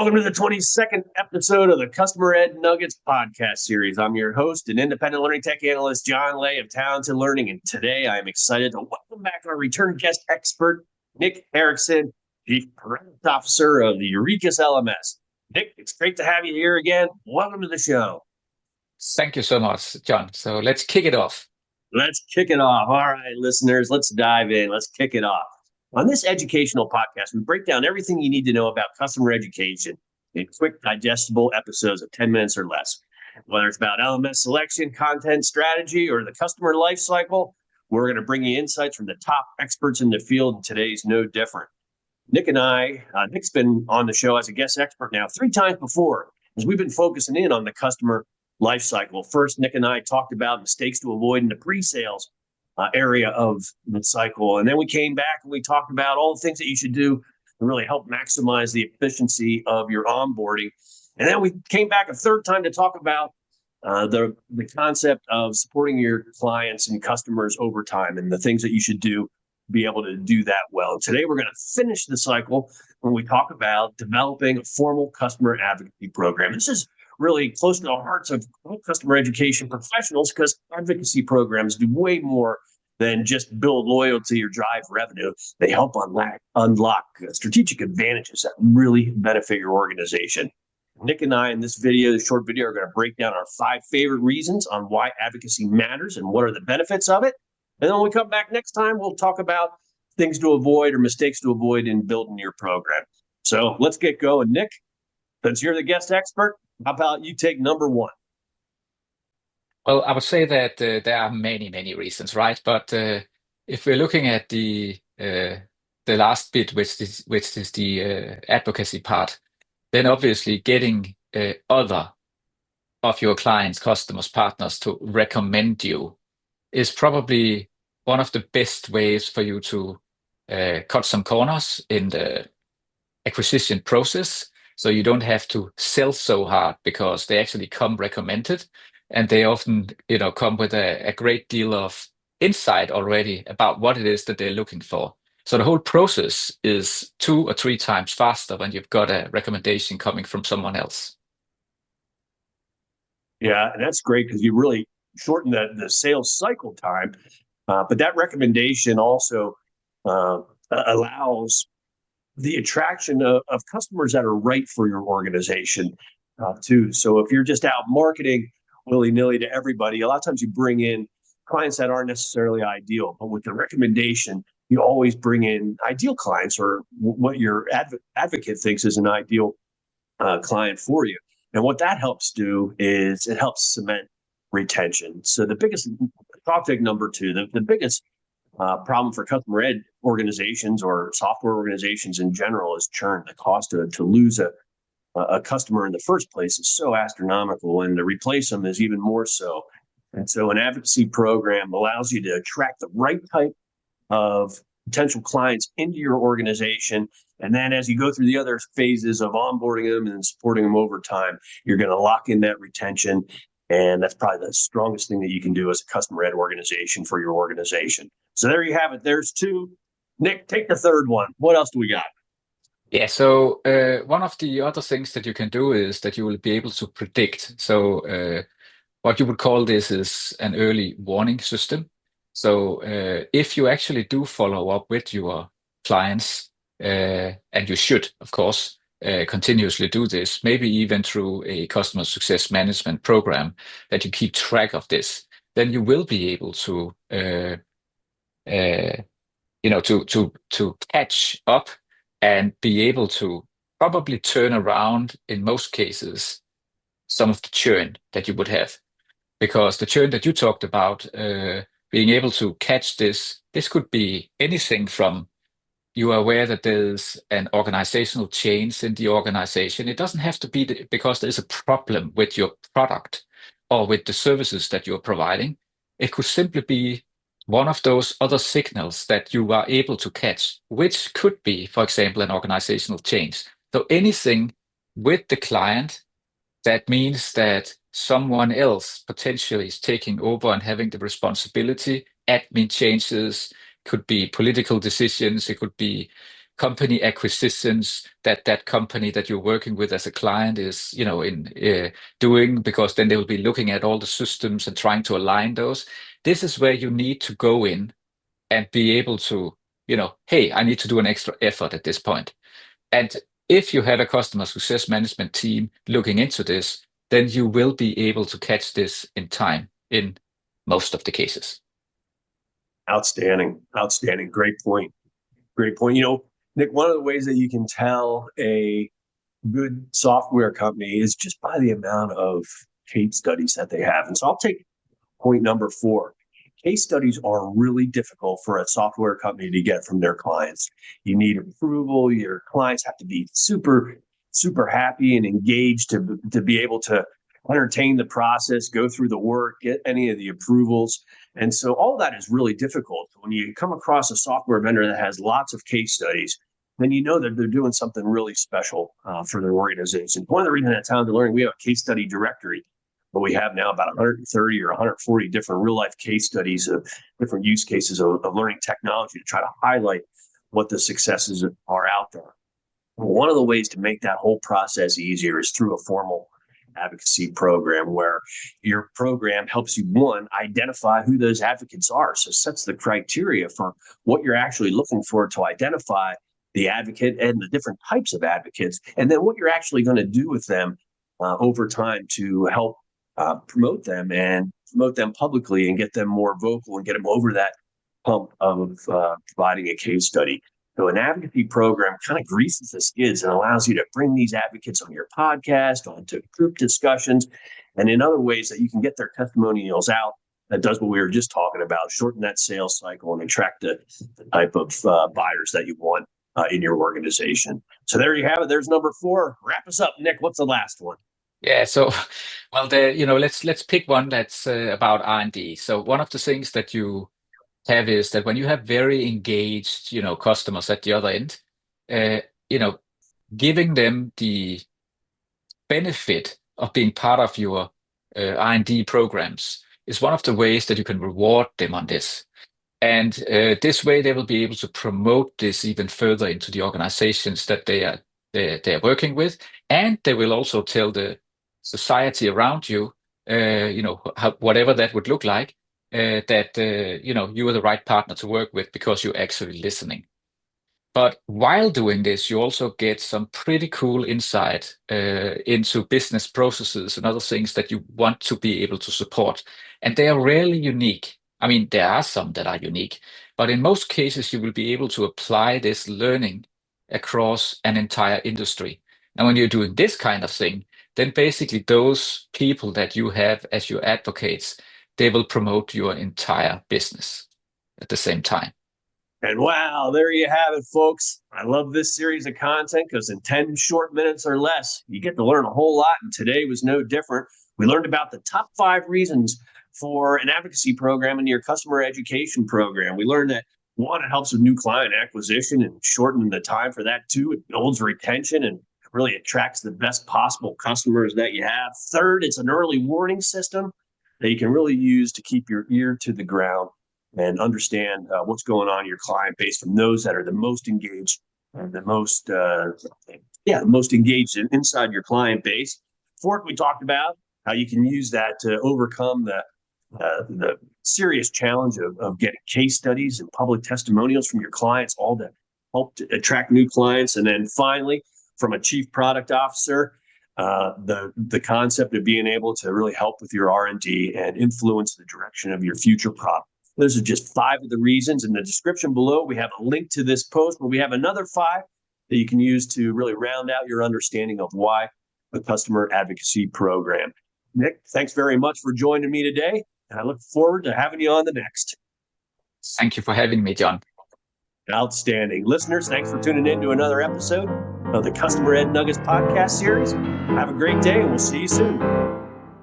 Welcome to the 22nd episode of the Customer Ed Nuggets podcast series. I'm your host and independent learning tech analyst, John Lay of Talented Learning. And today I am excited to welcome back our return guest expert, Nick Eriksen, Chief Product Officer of the Eurekos LMS. Nick, it's great to have you here again. Welcome to the show. Thank you so much, John. So let's kick it off. Let's kick it off. All right, listeners, let's dive in. Let's kick it off. On this educational podcast, we break down everything you need to know about customer education in quick, digestible episodes of 10 minutes or less. Whether it's about LMS selection, content strategy, or the customer life cycle, we're going to bring you insights from the top experts in the field, and today's no different. Nick's been on the show as a guest expert now 3 times before, as we've been focusing in on the customer life cycle. First, Nick and I talked about mistakes to avoid in the pre-sales area of the cycle. And then we came back and we talked about all the things that you should do to really help maximize the efficiency of your onboarding. And then we came back a third time to talk about the concept of supporting your clients and customers over time and the things that you should do to be able to do that well. Today, we're going to finish the cycle when we talk about developing a formal customer advocacy program. This is really close to the hearts of customer education professionals because advocacy programs do way more than just build loyalty or drive revenue. They help unlock strategic advantages that really benefit your organization. Nick and I in this short video, are going to break down our 5 favorite reasons on why advocacy matters and what are the benefits of it. And then when we come back next time, we'll talk about things to avoid or mistakes to avoid in building your program. So let's get going. Nick, since you're the guest expert, how about you take number 1? Well, I would say that there are many reasons, right? But if we're looking at the last bit, which is the advocacy part, then obviously getting other of your clients, customers, partners to recommend you is probably one of the best ways for you to cut some corners in the acquisition process. So you don't have to sell so hard because they actually come recommended, and they often, come with a great deal of insight already about what it is that they're looking for. So the whole process is 2 or 3 times faster when you've got a recommendation coming from someone else. Yeah, and that's great because you really shorten the sales cycle time. But that recommendation also allows the attraction of customers that are right for your organization too. So if you're just out marketing willy-nilly to everybody, a lot of times you bring in clients that aren't necessarily ideal, but with the recommendation, you always bring in ideal clients or what your advocate thinks is an ideal client for you. And what that helps do is it helps cement retention. So the biggest, topic number 2, the biggest problem for customer ed organizations or software organizations in general is churn. The cost to lose a customer in the first place is so astronomical, and to replace them is even more so. And so an advocacy program allows you to attract the right type of potential clients into your organization. And then as you go through the other phases of onboarding them and supporting them over time, you're going to lock in that retention. And that's probably the strongest thing that you can do as a customer ed organization for your organization. So there you have it. There's 2. Nick, take the third one. What else do we got? Yeah, so one of the other things that you can do is that you will be able to predict. So what you would call this is an early warning system. So if you actually do follow up with your clients, and you should, of course, continuously do this, maybe even through a customer success management program that you keep track of this, then you will be able to to catch up and be able to probably turn around, in most cases, some of the churn that you would have. Because the churn that you talked about, being able to catch this could be anything from you are aware that there's an organizational change in the organization. It doesn't have to be because there's a problem with your product or with the services that you're providing. It could simply be one of those other signals that you are able to catch, which could be, for example, an organizational change. So anything with the client that means that someone else potentially is taking over and having the responsibility, admin changes, could be political decisions, it could be company acquisitions that company that you're working with as a client is, doing, because then they will be looking at all the systems and trying to align those. This is where you need to go in and be able to, hey, I need to do an extra effort at this point. And if you have a customer success management team looking into this, then you will be able to catch this in time in most of the cases. Outstanding. Great point. Nick, one of the ways that you can tell a good software company is just by the amount of case studies that they have. And so I'll take point number 4. Case studies are really difficult for a software company to get from their clients. You need approval. Your clients have to be super, super happy and engaged to be able to entertain the process, go through the work, get any of the approvals. And so all that is really difficult. When you come across a software vendor that has lots of case studies, then you know that they're doing something really special for their organization. One of the reasons at Talented Learning, we have a case study directory, but we have now about 130 or 140 different real life case studies of different use cases of learning technology to try to highlight what the successes are out there. One of the ways to make that whole process easier is through a formal advocacy program, where your program helps you, one, identify who those advocates are. So it sets the criteria for what you're actually looking for to identify the advocate and the different types of advocates, and then what you're actually going to do with them over time to help promote them publicly and get them more vocal and get them over that hump of providing a case study. So an advocacy program kind of greases the skids and allows you to bring these advocates on your podcast, onto group discussions, and in other ways that you can get their testimonials out. That does what we were just talking about, shorten that sales cycle and attract the type of buyers that you want in your organization. So there you have it. There's number 4. Wrap us up, Nick. What's the last one? Yeah, so let's pick one that's about R&D. So one of the things that you have is that when you have very engaged, customers at the other end, giving them the benefit of being part of your R&D programs is one of the ways that you can reward them on this. And this way, they will be able to promote this even further into the organizations that they are working with, and they will also tell the society around you, whatever that would look like, that you are the right partner to work with because you're actually listening. But while doing this, you also get some pretty cool insight into business processes and other things that you want to be able to support. And they are rarely unique. I mean, there are some that are unique, but in most cases, you will be able to apply this learning across an entire industry. And when you're doing this kind of thing, then basically those people that you have as your advocates, they will promote your entire business at the same time. And wow, there you have it, folks. I love this series of content because in 10 short minutes or less, you get to learn a whole lot. And today was no different. We learned about the top 5 reasons for an advocacy program in your customer education program. We learned that 1, it helps with new client acquisition and shorten the time for that. 2, it builds retention and really attracts the best possible customers that you have. 3rd, it's an early warning system that you can really use to keep your ear to the ground and understand what's going on in your client base from those that are the most engaged and the most engaged inside your client base. 4th, we talked about how you can use that to overcome the serious challenge of getting case studies and public testimonials from your clients, all to help to attract new clients. And then finally, from a chief product officer, the concept of being able to really help with your R&D and influence the direction of your future product. Those are just 5 of the reasons. In the description below, we have a link to this post where we have another 5 that you can use to really round out your understanding of why a customer advocacy program. Nick, thanks very much for joining me today, and I look forward to having you on the next. Thank you for having me, John. Outstanding. Listeners, thanks for tuning in to another episode of the Customer Ed Nuggets podcast series. Have a great day, and we'll see you soon.